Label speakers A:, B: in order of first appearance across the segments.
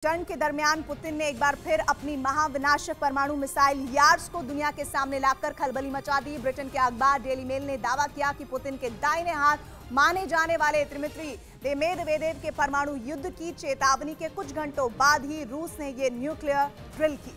A: जंग के दरमियान पुतिन ने एक बार फिर अपनी महाविनाशक परमाणु मिसाइल यार्स को दुनिया के सामने लाकर खलबली मचा दी। ब्रिटेन के अखबार डेली मेल ने दावा किया कि पुतिन के दाहिने हाथ माने जाने वाले दिमित्री मेदवेदेव के परमाणु युद्ध की चेतावनी के कुछ घंटों बाद ही रूस ने ये न्यूक्लियर ड्रिल की,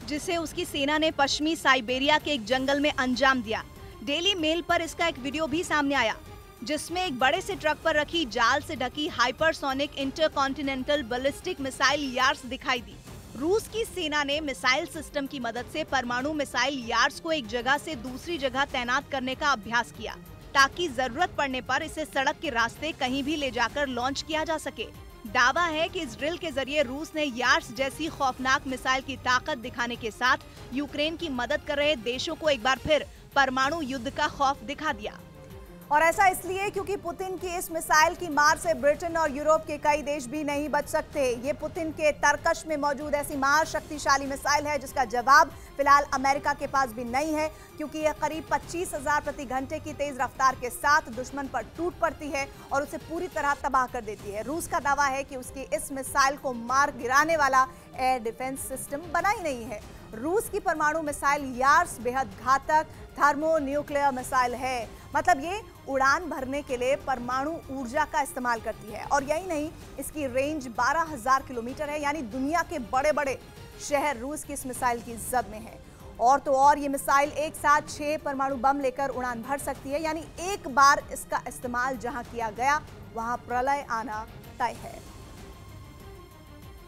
B: जिसे उसकी सेना ने पश्चिमी साइबेरिया के एक जंगल में अंजाम दिया। डेली मेल पर इसका एक वीडियो भी सामने आया, जिसमें एक बड़े से ट्रक पर रखी जाल से ढकी hypersonic intercontinental ballistic missile Yars दिखाई दी। रूस की सेना ने मिसाइल सिस्टम की मदद से परमाणु मिसाइल यार्स को एक जगह से दूसरी जगह तैनात करने का अभ्यास किया, ताकि जरूरत पड़ने पर इसे सड़क के रास्ते कहीं भी ले जाकर लॉन्च किया जा सके। दावा है कि इस ड्रिल के जरिए रूस ने यार्स जैसी खौफनाक मिसाइल की ताकत दिखाने के साथ यूक्रेन की मदद कर रहे देशों को एक बार फिर परमाणु युद्ध का खौफ दिखा दिया।
A: और ऐसा इसलिए क्योंकि पुतिन की इस मिसाइल की मार से ब्रिटेन और यूरोप के कई देश भी नहीं बच सकते। ये पुतिन के तरकश में मौजूद ऐसी महाशक्तिशाली मिसाइल है जिसका जवाब फिलहाल अमेरिका के पास भी नहीं है, क्योंकि यह करीब 25,000 प्रति घंटे की तेज रफ्तार के साथ दुश्मन पर टूट पड़ती है और उसे पूरी तरह तबाह कर देती है। रूस का दावा है कि उसकी इस मिसाइल को मार गिराने वाला एयर डिफेंस सिस्टम बना ही नहीं है। रूस की परमाणु मिसाइल यार्स बेहद घातक थर्मो न्यूक्लियर मिसाइल है, मतलब ये उड़ान भरने के लिए परमाणु ऊर्जा का इस्तेमाल करती है। और यही नहीं, इसकी रेंज 12,000 किलोमीटर है, यानी दुनिया के बड़े बड़े शहर रूस की इस मिसाइल की जद में है। और तो और ये मिसाइल एक साथ 6 परमाणु बम लेकर उड़ान भर सकती है, यानी एक बार इसका इस्तेमाल जहां किया गया वहां प्रलय आना तय है।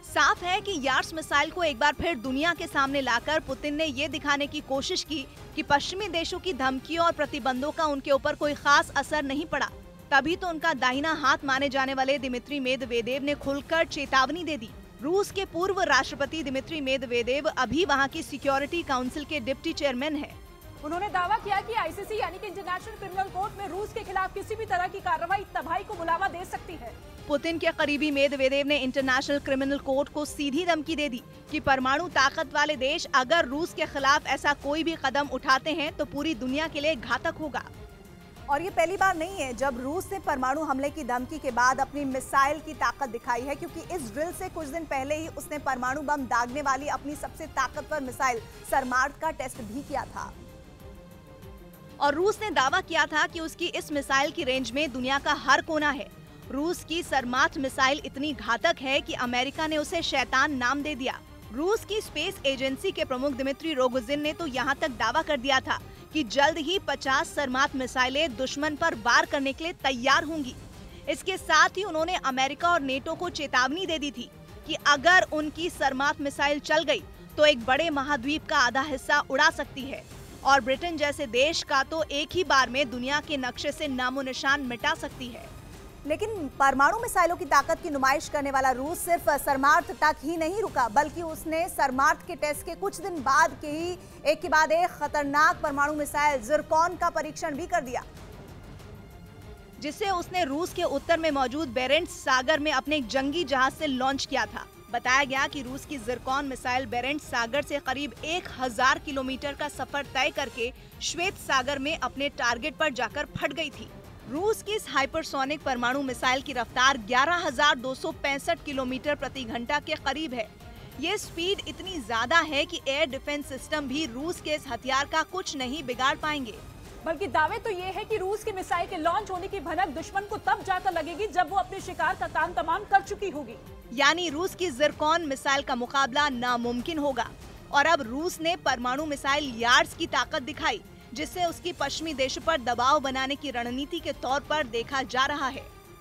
B: साफ है कि यार्स मिसाइल को एक बार फिर दुनिया के सामने लाकर पुतिन ने ये दिखाने की कोशिश की कि पश्चिमी देशों की धमकियों और प्रतिबंधों का उनके ऊपर कोई खास असर नहीं पड़ा। तभी तो उनका दाहिना हाथ माने जाने वाले दिमित्री मेदवेदेव ने खुलकर चेतावनी दे दी। रूस के पूर्व राष्ट्रपति दिमित्री मेदवेदेव अभी वहां की सिक्योरिटी काउंसिल के डिप्टी चेयरमैन हैं।
C: उन्होंने दावा किया कि आईसीसी यानी कि इंटरनेशनल क्रिमिनल कोर्ट में रूस के खिलाफ किसी भी तरह की कार्रवाई तबाही को बुलावा दे सकती है।
B: पुतिन के करीबी मेदवेदेव ने इंटरनेशनल क्रिमिनल कोर्ट को सीधी धमकी दे दी कि परमाणु ताकत वाले देश अगर रूस के खिलाफ ऐसा कोई भी कदम उठाते हैं तो पूरी दुनिया के लिए घातक होगा।
A: और ये पहली बार नहीं है जब रूस ने परमाणु हमले की धमकी के बाद अपनी मिसाइल की ताकत दिखाई है, क्योंकि इस ड्रिल से कुछ दिन पहले ही उसने परमाणु बम दागने वाली अपनी सबसे ताकतवर मिसाइल सरमार्थ का टेस्ट भी किया था।
B: और रूस ने दावा किया था कि उसकी इस मिसाइल की रेंज में दुनिया का हर कोना है। रूस की सरमार्थ मिसाइल इतनी घातक है कि अमेरिका ने उसे शैतान नाम दे दिया। रूस की स्पेस एजेंसी के प्रमुख दिमित्री रोगोजिन ने तो यहाँ तक दावा कर दिया था कि जल्द ही 50 सरमार्थ मिसाइलें दुश्मन पर वार करने के लिए तैयार होंगी। इसके साथ ही उन्होंने अमेरिका और नेटो को चेतावनी दे दी थी कि अगर उनकी सरमार्थ मिसाइल चल गई तो एक बड़े महाद्वीप का आधा हिस्सा उड़ा सकती है और ब्रिटेन जैसे देश का तो एक ही बार में दुनिया के नक्शे से नामो निशान मिटा सकती है।
A: लेकिन परमाणु मिसाइलों की ताकत की नुमाइश करने वाला रूस सिर्फ सरमार्थ तक ही नहीं रुका, बल्कि उसने सरमार्थ के टेस्ट के कुछ दिन बाद के ही एक के बाद एक खतरनाक परमाणु मिसाइल ज़िरकॉन का परीक्षण भी कर दिया,
B: जिसे उसने रूस के उत्तर में मौजूद बेरेंट्स सागर में अपने एक जंगी जहाज से लॉन्च किया था। बताया गया कि रूस की ज़िरकॉन मिसाइल बेरेंट्स सागर से करीब 1000 किलोमीटर का सफर तय करके श्वेत सागर में अपने टारगेट पर जाकर फट गई थी। रूस की इस हाइपरसोनिक परमाणु मिसाइल की रफ्तार 11,265 किलोमीटर प्रति घंटा के करीब है। ये स्पीड इतनी ज्यादा है कि एयर डिफेंस सिस्टम भी रूस के इस हथियार का कुछ नहीं बिगाड़ पाएंगे।
C: बल्कि दावे तो ये है कि रूस की मिसाइल के लॉन्च होने की भनक दुश्मन को तब जाकर लगेगी जब वो अपने शिकार का काम तमाम कर चुकी होगी।
B: यानी रूस की ज़िरकॉन मिसाइल का मुकाबला नामुमकिन होगा। और अब रूस ने परमाणु मिसाइल यार्स की ताकत दिखाई, जिससे उसकी पश्चिमी देशों पर दबाव बनाने की रणनीति के तौर पर देखा जा रहा है।